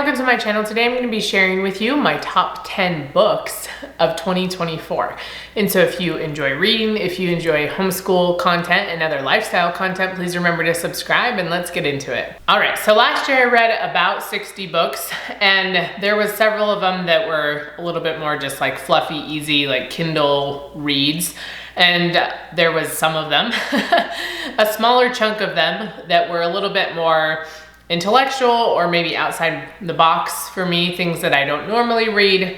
welcome to my channel. Today I'm going to be sharing with you my top 10 books of 2024. And so if you enjoy reading, if you enjoy homeschool content and other lifestyle content, please remember to subscribe and let's get into it. All right, so last year I read about 60 books and there was several of them that were a little bit more just like fluffy, easy, like Kindle reads. And there was some of them, a smaller chunk of them that were a little bit more intellectual or maybe outside the box for me, things that I don't normally read.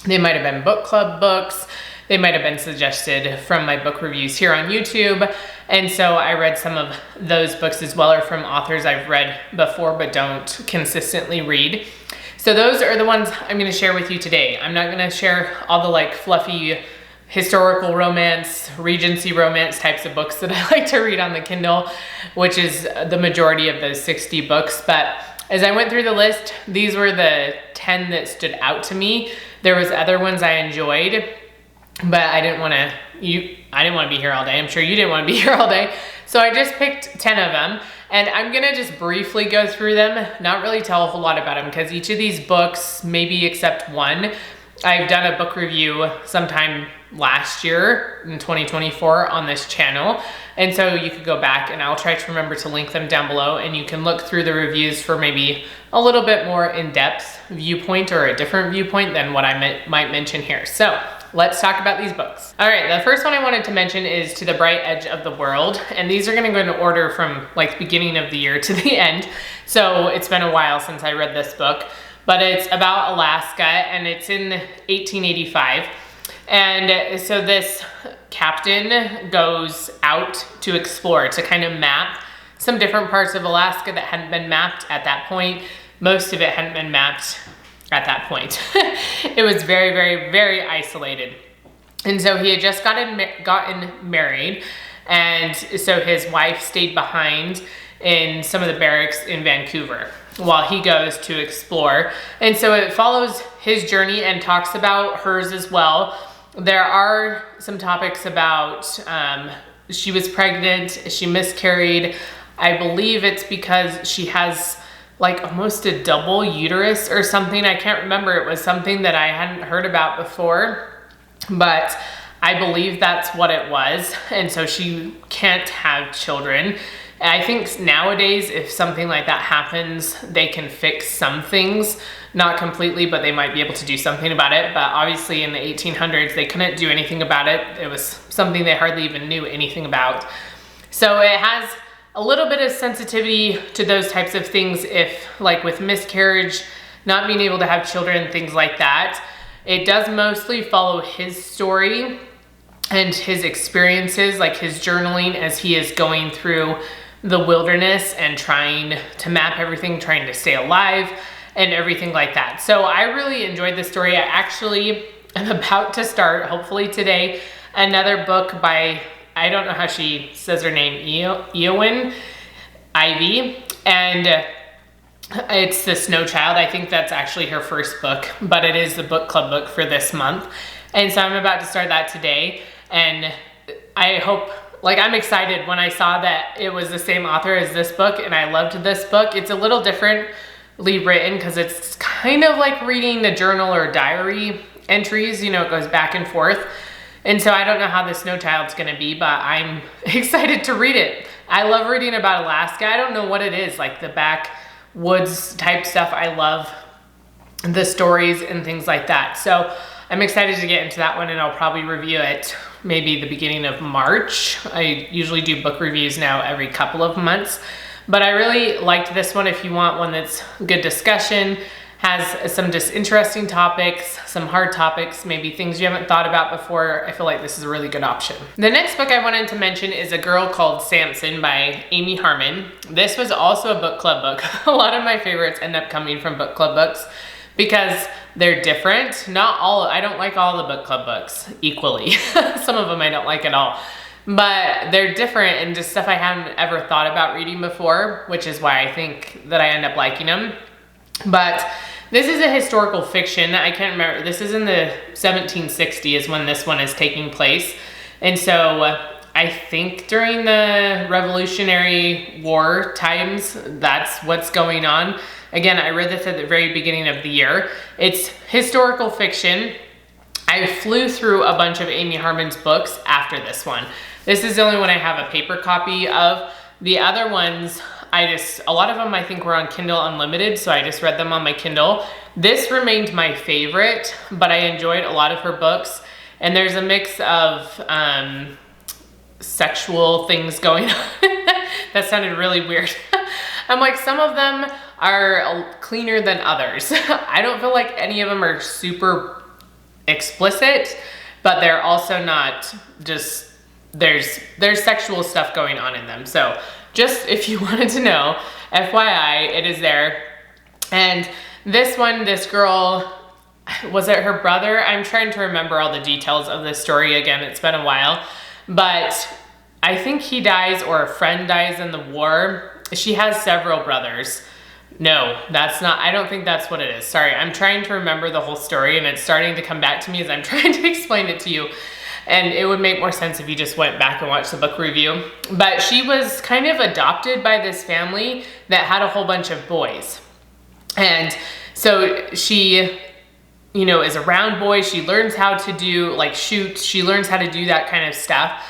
They might have been book club books. They might have been suggested from my book reviews here on YouTube. And so I read some of those books as well, or from authors I've read before but don't consistently read. So those are the ones I'm going to share with you today. I'm not going to share all the like fluffy historical romance, Regency romance types of books that I like to read on the Kindle, which is the majority of those 60 books. But as I went through the list, these were the 10 that stood out to me. There was other ones I enjoyed, but I didn't want to be here all day. I'm sure you didn't want to be here all day. So I just picked 10 of them, and I'm going to just briefly go through them, not really tell a whole lot about them, because each of these books, maybe except one, I've done a book review sometime last year in 2024 on this channel. And so you could go back and I'll try to remember to link them down below, and you can look through the reviews for maybe a little bit more in-depth viewpoint or a different viewpoint than what I might mention here. So let's talk about these books. All right, the first one I wanted to mention is To the Bright Edge of the World. And these are gonna go in order from like the beginning of the year to the end. So it's been a while since I read this book, but it's about Alaska and it's in 1885. And so this captain goes out to explore, to kind of map some different parts of Alaska that hadn't been mapped at that point. Most of it hadn't been mapped at that point. It was very, very, very isolated. And so he had just gotten married, and so his wife stayed behind in some of the barracks in Vancouver while he goes to explore. And so it follows his journey and talks about hers as well. There are some topics about she was pregnant, she miscarried. I believe it's because she has like almost a double uterus or something. I can't remember. It was something that I hadn't heard about before, but I believe that's what it was. And so she can't have children. I think nowadays, if something like that happens, they can fix some things, not completely, but they might be able to do something about it. But obviously in the 1800s, they couldn't do anything about it. It was something they hardly even knew anything about. So it has a little bit of sensitivity to those types of things, if like with miscarriage, not being able to have children, things like that. It does mostly follow his story and his experiences, like his journaling as he is going through the wilderness and trying to map everything, trying to stay alive and everything like that. So I really enjoyed the story. I actually am about to start, hopefully today, another book by, I don't know how she says her name, Youre, Ivy, and it's The Snow Child. I think that's actually her first book, but it is the book club book for this month. And so I'm about to start that today, and I hope, like, I'm excited when I saw that it was the same author as this book, and I loved this book. It's a little differently written because it's kind of like reading a journal or diary entries, you know, it goes back and forth. And so I don't know how The Snow Child's gonna be, but I'm excited to read it. I love reading about Alaska. I don't know what it is, like the backwoods type stuff. I love the stories and things like that. So I'm excited to get into that one, and I'll probably review it maybe the beginning of March. I usually do book reviews now every couple of months, but I really liked this one. If you want one that's good discussion, has some just interesting topics, some hard topics, maybe things you haven't thought about before, I feel like this is a really good option. The next book I wanted to mention is A Girl Called Samson by Amy Harmon. This was also a book club book. A lot of my favorites end up coming from book club books because they're different. Not all, I don't like all the book club books equally. Some of them I don't like at all, but they're different and just stuff I haven't ever thought about reading before, which is why I think that I end up liking them. But this is a historical fiction. I can't remember, this is in the 1760s when this one is taking place. And so I think during the Revolutionary War times, that's what's going on. Again, I read this at the very beginning of the year. It's historical fiction. I flew through a bunch of Amy Harmon's books after this one. This is the only one I have a paper copy of. The other ones, a lot of them I think were on Kindle Unlimited, so I just read them on my Kindle. This remained my favorite, but I enjoyed a lot of her books. And there's a mix of sexual things going on. That sounded really weird. I'm like, some of them are cleaner than others. I don't feel like any of them are super explicit, but they're also not just, there's sexual stuff going on in them. So just if you wanted to know, FYI, it is there. And this one, this girl, was it her brother? I'm trying to remember all the details of this story again. It's been a while, but I think he dies or a friend dies in the war. She has several brothers. No, that's not, I don't think that's what it is. Sorry, I'm trying to remember the whole story and it's starting to come back to me as I'm trying to explain it to you. And it would make more sense if you just went back and watched the book review. But she was kind of adopted by this family that had a whole bunch of boys. And so she, you know, is around boys. She learns how to do, like, shoot. She learns how to do that kind of stuff.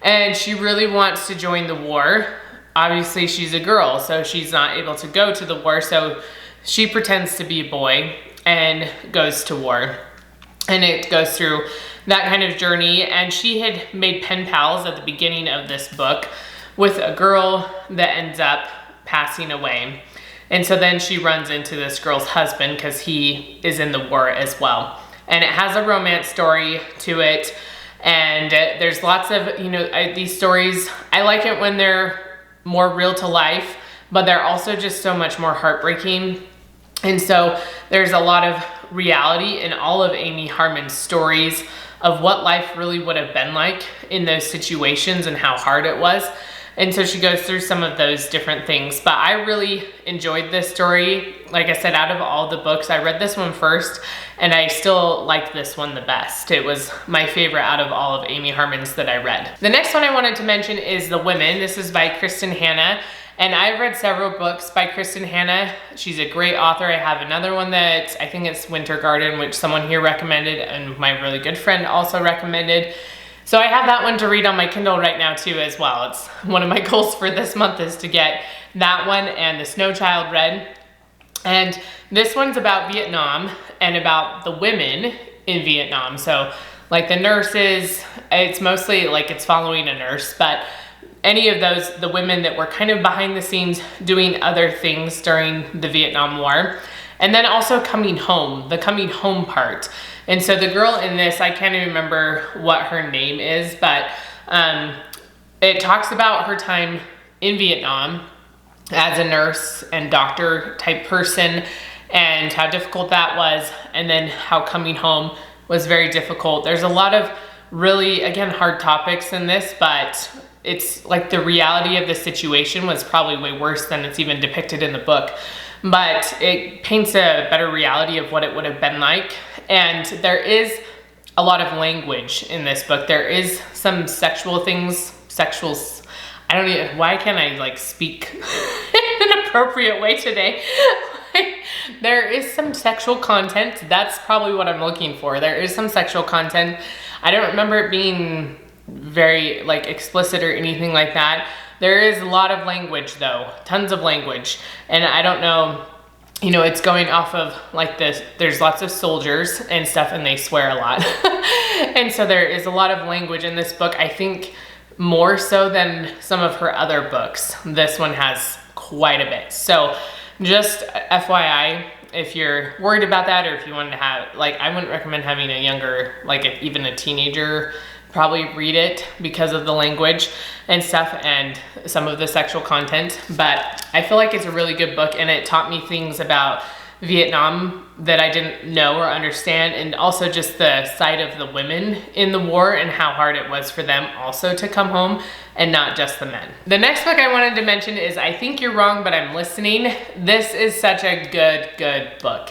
And she really wants to join the war. Obviously, she's a girl, so she's not able to go to the war. So she pretends to be a boy and goes to war. And it goes through that kind of journey. And she had made pen pals at the beginning of this book with a girl that ends up passing away. And so then she runs into this girl's husband because he is in the war as well. And it has a romance story to it. And there's lots of, you know, these stories, I like it when they're more real to life, but they're also just so much more heartbreaking. And so there's a lot of reality in all of Amy Harmon's stories of what life really would have been like in those situations and how hard it was. And so she goes through some of those different things. But I really enjoyed this story. Like I said, out of all the books, I read this one first, and I still liked this one the best. It was my favorite out of all of Amy Harmon's that I read. The next one I wanted to mention is The Women. This is by Kristen Hanna. And I've read several books by Kristen Hanna. She's a great author. I have another one that I think it's Winter Garden, which someone here recommended, and my really good friend also recommended. So I have that one to read on my Kindle right now too as well. It's one of my goals for this month is to get that one and The Snow Child read. And this one's about Vietnam and about the women in Vietnam. So like the nurses, it's mostly like it's following a nurse, but any of those, the women that were kind of behind the scenes doing other things during the Vietnam War. And then also coming home, the coming home part. And so the girl in this, I can't even remember what her name is, but it talks about her time in Vietnam as a nurse and doctor type person and how difficult that was, and then how coming home was very difficult. There's a lot of really, again, hard topics in this, but it's like the reality of the situation was probably way worse than it's even depicted in the book. But it paints a better reality of what it would have been like. And there is a lot of language in this book. There is some sexual things, I don't even, why can't I like speak in an appropriate way today? There is some sexual content. That's probably what I'm looking for. There is some sexual content. I don't remember it being very like explicit or anything like that. There is a lot of language though, tons of language. And I don't know, you know, it's going off of like this, there's lots of soldiers and stuff and they swear a lot. And so there is a lot of language in this book. I think more so than some of her other books. This one has quite a bit. So just FYI, if you're worried about that, or if you wanted to have, like, I wouldn't recommend having a younger, like even a teenager probably read it because of the language and stuff and some of the sexual content. But I feel like it's a really good book, and it taught me things about Vietnam that I didn't know or understand, and also just the side of the women in the war and how hard it was for them also to come home and not just the men. The next book I wanted to mention is I Think You're Wrong, But I'm Listening. This is such a good book.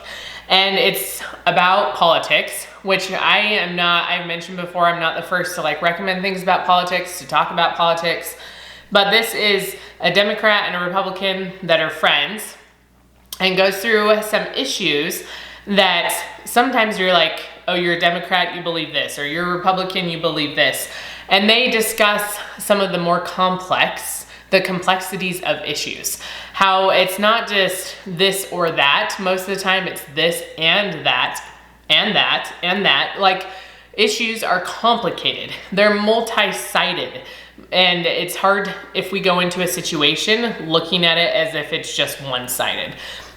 And it's about politics, which I've mentioned before, I'm not the first to like recommend things about politics, to talk about politics, but this is a Democrat and a Republican that are friends and goes through some issues that sometimes you're like, oh, you're a Democrat, you believe this, or you're a Republican, you believe this. And they discuss some of the more the complexities of issues. How it's not just this or that. Most of the time it's this and that, and that, and that. Like, issues are complicated. They're multi-sided. And it's hard if we go into a situation looking at it as if it's just one-sided,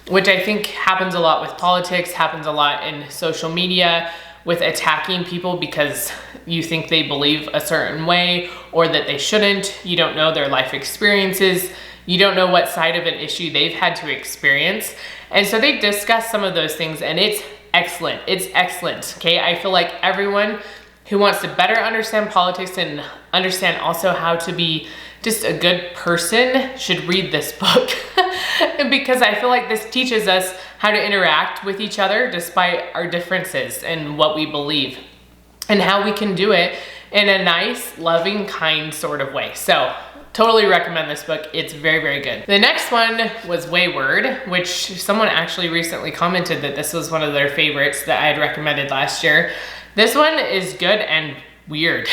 which I think happens a lot with politics, happens a lot in social media, with attacking people because you think they believe a certain way or that they shouldn't. You don't know their life experiences. You don't know what side of an issue they've had to experience. And so they discuss some of those things, and it's excellent. It's excellent, okay? I feel like everyone who wants to better understand politics and understand also how to be just a good person should read this book. Because I feel like this teaches us how to interact with each other despite our differences and what we believe, and how we can do it in a nice, loving, kind sort of way. So totally recommend this book. It's very, very good. The next one was Wayward, which someone actually recently commented that this was one of their favorites that I had recommended last year. This one is good and weird.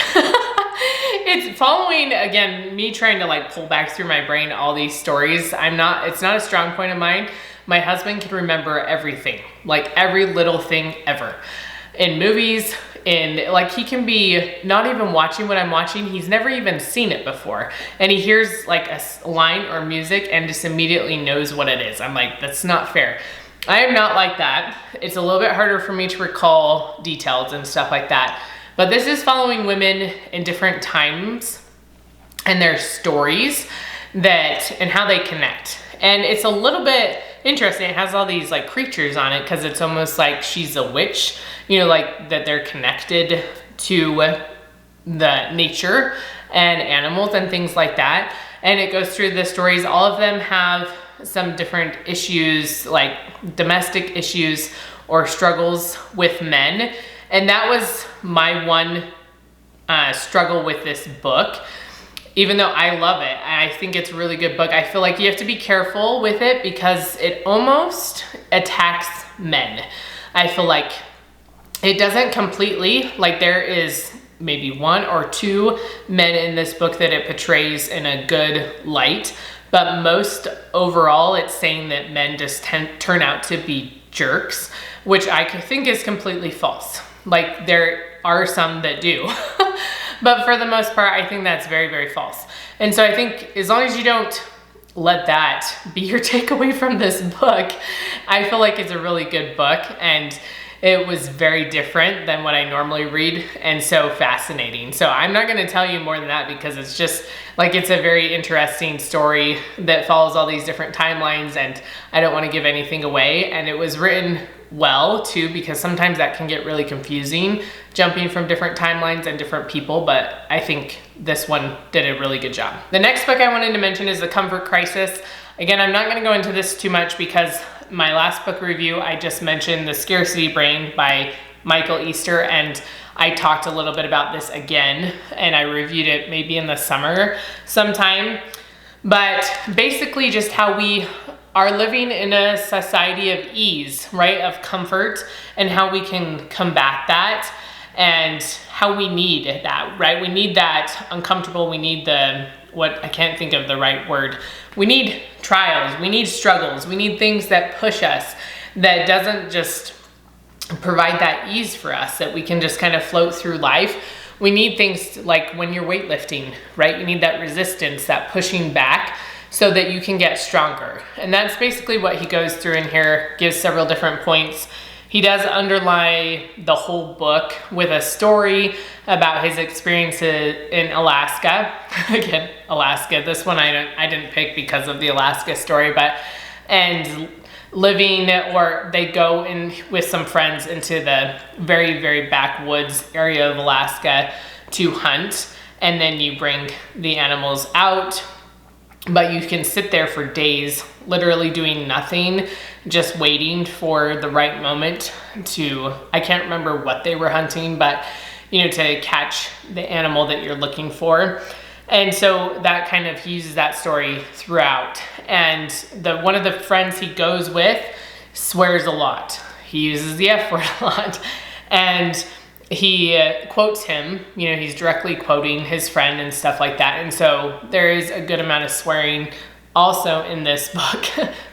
It's following, again, me trying to like pull back through my brain all these stories. It's not a strong point of mine. My husband can remember everything, like every little thing ever. In movies, like he can be not even watching what I'm watching. He's never even seen it before. And he hears like a line or music and just immediately knows what it is. I'm like, that's not fair. I am not like that. It's a little bit harder for me to recall details and stuff like that. But this is following women in different times and their stories and how they connect. And it's a little bit interesting. It has all these like creatures on it because it's almost like she's a witch, you know, like that they're connected to the nature and animals and things like that. And it goes through the stories. All of them have some different issues, like domestic issues or struggles with men. And that was my one struggle with this book. Even though I love it, I think it's a really good book, I feel like you have to be careful with it because it almost attacks men. I feel like it doesn't completely, like there is maybe one or two men in this book that it portrays in a good light, but most overall it's saying that men just turn out to be jerks, which I think is completely false. Like there are some that do, but for the most part, I think that's very, very false. And so I think as long as you don't let that be your takeaway from this book, I feel like it's a really good book, and it was very different than what I normally read and so fascinating. So I'm not going to tell you more than that because it's just like it's a very interesting story that follows all these different timelines, and I don't want to give anything away. And it was written well too, because sometimes that can get really confusing jumping from different timelines and different people, but I think this one did a really good job. The next book I wanted to mention is The Comfort Crisis. Again, I'm not going to go into this too much because my last book review, I just mentioned The Scarcity Brain by Michael Easter, and I talked a little bit about this again, and I reviewed it maybe in the summer sometime. But basically just how we are living in a society of ease, right? Of comfort, and how we can combat that, and how we need that, right? We need that uncomfortable, we need I can't think of the right word. We need trials, we need struggles, we need things that push us, that doesn't just provide that ease for us, that we can just kind of float through life. We need things like when you're weightlifting, right? You need that resistance, that pushing back, so that you can get stronger. And that's basically what he goes through in here, gives several different points. He does underlie the whole book with a story about his experiences in Alaska. Again, Alaska. This one I didn't pick because of the Alaska story, and living, or they go in with some friends into the very, very backwoods area of Alaska to hunt, and then you bring the animals out, but you can sit there for days literally doing nothing, just waiting for the right moment to, I can't remember what they were hunting, but to catch the animal that you're looking for. And so that kind of, he uses that story throughout. And one of the friends he goes with swears a lot. He uses the F word a lot. And he quotes him, he's directly quoting his friend and stuff like that. And so there is a good amount of swearing also in this book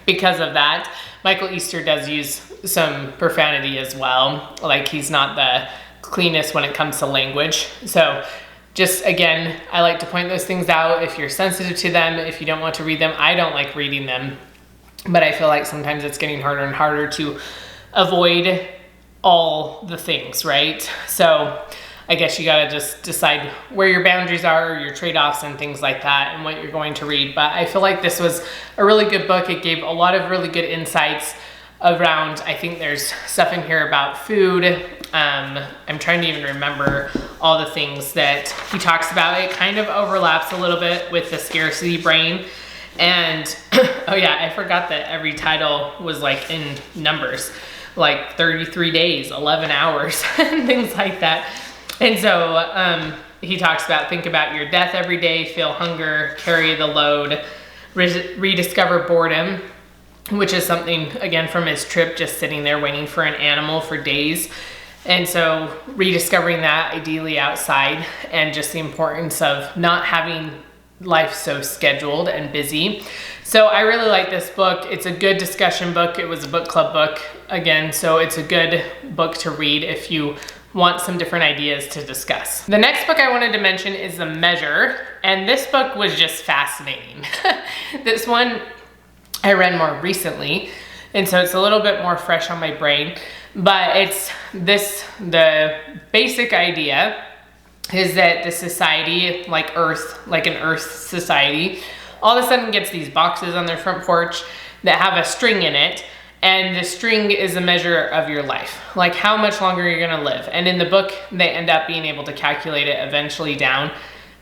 because of that. Michael Easter does use some profanity as well. Like, he's not the cleanest when it comes to language. So just, again, I like to point those things out if you're sensitive to them, if you don't want to read them. I don't like reading them, but I feel like sometimes it's getting harder and harder to avoid all the things, right? So I guess you gotta just decide where your boundaries are, your trade-offs and things like that, and what you're going to read. But I feel like this was a really good book. It gave a lot of really good insights around, I think there's stuff in here about food. I'm trying to even remember all the things that he talks about. It kind of overlaps a little bit with the scarcity brain. And oh yeah, I forgot that every title was like in numbers, like 33 days, 11 hours, and things like that. And so he talks about, think about your death every day, feel hunger, carry the load, rediscover boredom, which is something, again, from his trip, just sitting there waiting for an animal for days. And so rediscovering that, ideally outside, and just the importance of not having life so scheduled and busy. So I really like this book. It's a good discussion book. It was a book club book, again, so it's a good book to read if you want some different ideas to discuss. The next book I wanted to mention is The Measure, and this book was just fascinating. This one I read more recently, and so it's a little bit more fresh on my brain, but the basic idea is that the society, like an Earth society, all of a sudden gets these boxes on their front porch that have a string in it, and the string is a measure of your life, like how much longer you're gonna live. And in the book, they end up being able to calculate it eventually down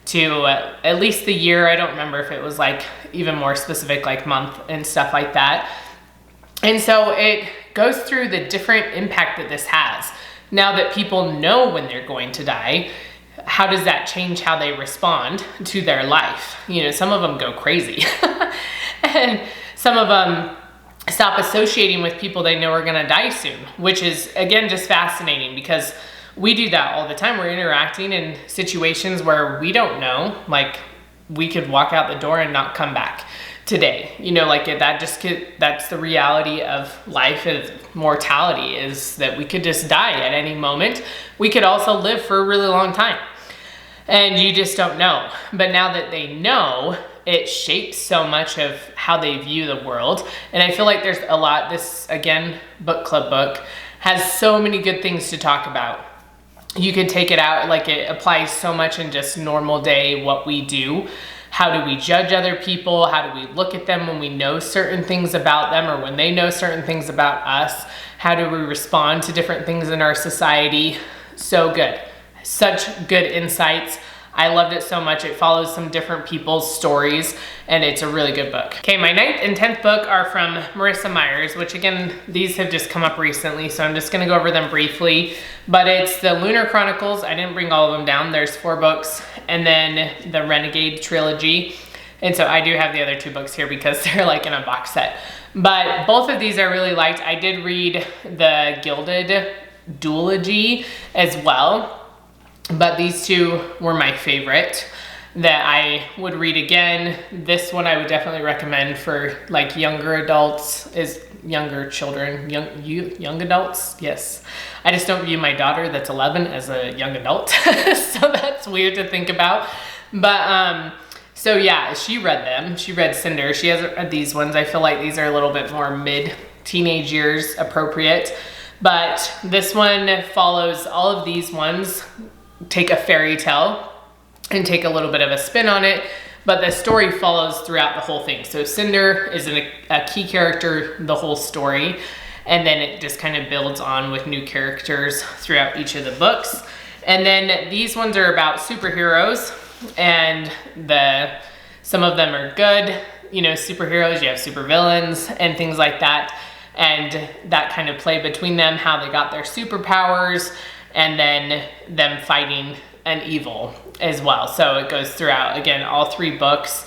to at least the year. I don't remember if it was like even more specific, like month and stuff like that. And so it goes through the different impact that this has. Now that people know when they're going to die, how does that change how they respond to their life? Some of them go crazy and some of them stop associating with people they know are gonna die soon, which is, again, just fascinating because we do that all the time. We're interacting in situations where we don't know, like we could walk out the door and not come back today. That's the reality of life, of mortality, is that we could just die at any moment. We could also live for a really long time, and you just don't know. But now that they know, it shapes so much of how they view the world. And I feel like there's a lot, this, again, book club book has so many good things to talk about. You could take it out, like it applies so much in just normal day, what we do. How do we judge other people? How do we look at them when we know certain things about them, or when they know certain things about us? How do we respond to different things in our society? So good. Such good insights. I loved it so much. It follows some different people's stories, and it's a really good book. Okay, my 9th and 10th book are from Marissa Myers, which, again, these have just come up recently, so I'm just gonna go over them briefly. But it's the Lunar Chronicles. I didn't bring all of them down. There's 4 books, and then the Renegade trilogy. And so I do have the other 2 books here because they're like in a box set. But both of these I really liked. I did read the Gilded duology as well, but these 2 were my favorite that I would read again. This one I would definitely recommend for like younger adults, younger children, young adults. Yes, I just don't view my daughter that's 11 as a young adult, so that's weird to think about. But so yeah, she read them. She read Cinder. She has read these ones. I feel like these are a little bit more mid-teenage years appropriate, but this one follows all of these ones. Take a fairy tale and take a little bit of a spin on it, but the story follows throughout the whole thing. So Cinder is a key character the whole story, and then it just kind of builds on with new characters throughout each of the books. And then these ones are about superheroes, and some of them are good, superheroes, you have supervillains and things like that. and that kind of play between them, how they got their superpowers, and then them fighting an evil as well. So it goes throughout, again, all 3 books,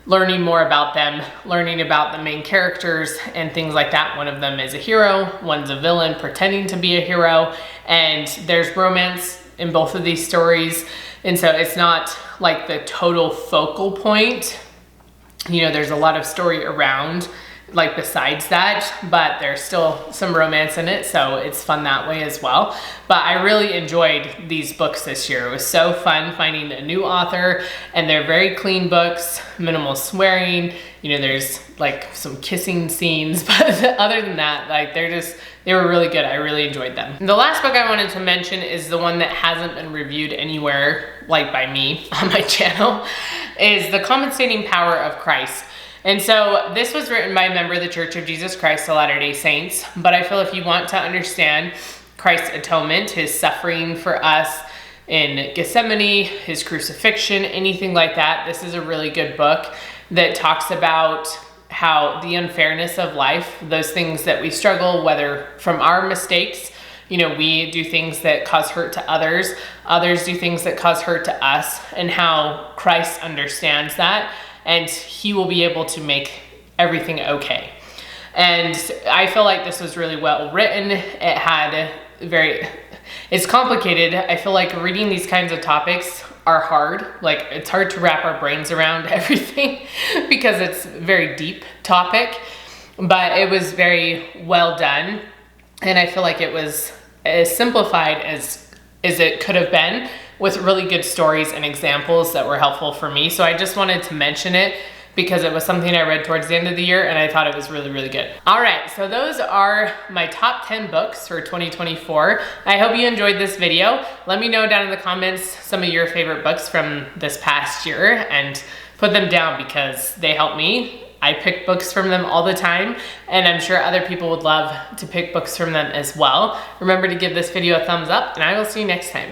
learning more about them, learning about the main characters and things like that. One of them is a hero, one's a villain pretending to be a hero, and there's romance in both of these stories. And so it's not like the total focal point. You know, there's a lot of story around, like besides that, but there's still some romance in it, so it's fun that way as well. But I really enjoyed these books this year. It was so fun finding a new author, and they're very clean books, minimal swearing. You know, there's like some kissing scenes, but other than that, like they were really good. I really enjoyed them. The last book I wanted to mention is the one that hasn't been reviewed anywhere, like by me on my channel, is The Compensating Power of Christ. And so this was written by a member of the Church of Jesus Christ of Latter-day Saints, but I feel if you want to understand Christ's atonement, his suffering for us in Gethsemane, his crucifixion, anything like that, this is a really good book that talks about how the unfairness of life, those things that we struggle, whether from our mistakes, you know, we do things that cause hurt to others, others do things that cause hurt to us, and how Christ understands that, and he will be able to make everything okay. And I feel like this was really well written. It had it's complicated. I feel like reading these kinds of topics are hard. Like, it's hard to wrap our brains around everything because it's a very deep topic, but it was very well done. And I feel like it was as simplified as it could have been, with really good stories and examples that were helpful for me. So I just wanted to mention it because it was something I read towards the end of the year and I thought it was really, really good. All right, so those are my top 10 books for 2024. I hope you enjoyed this video. Let me know down in the comments some of your favorite books from this past year and put them down because they help me. I pick books from them all the time, and I'm sure other people would love to pick books from them as well. Remember to give this video a thumbs up, and I will see you next time.